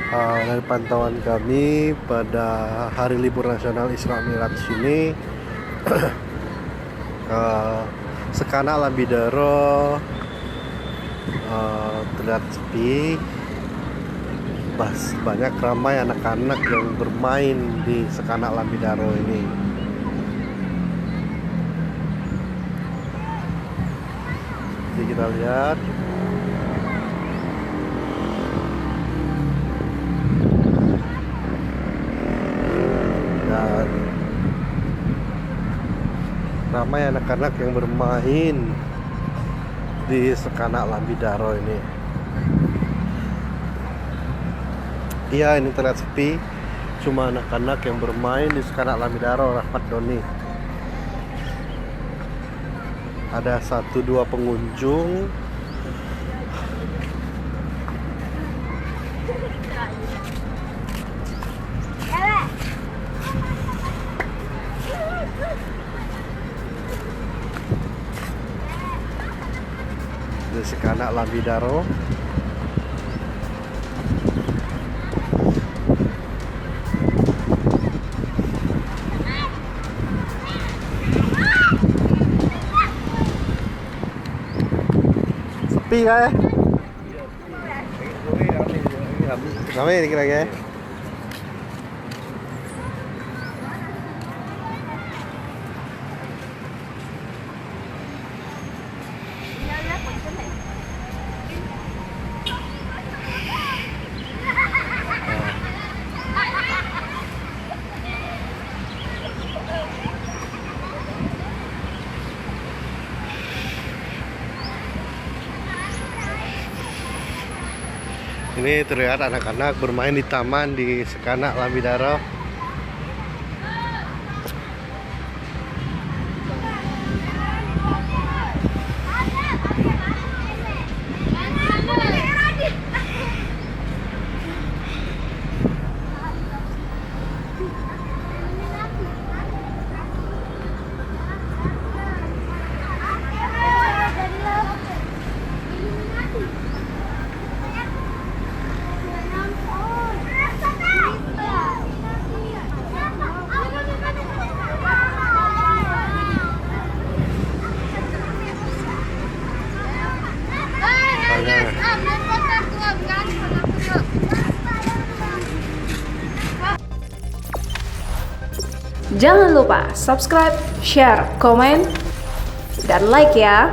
Dari pantauan kami pada hari libur nasional Isra Mi'raj ini Sekana Lambidaro terlihat sepi. Banyak ramai anak-anak yang bermain di Sekana Lambidaro ini. Jadi kita lihat dan ramai anak-anak yang bermain di Sekana Lambidaro ini. Iya, ini terlihat sepi, cuma anak-anak yang bermain di Sekana Lambidaro, Rahmat Doni. Ada 1-2 pengunjung. Di Sekana Lambidaro. Sepi kan? Ramai dikit lagi. Ini terlihat anak-anak bermain di taman di Sekana Lambidaro. Jangan lupa subscribe, share, komen, dan like ya.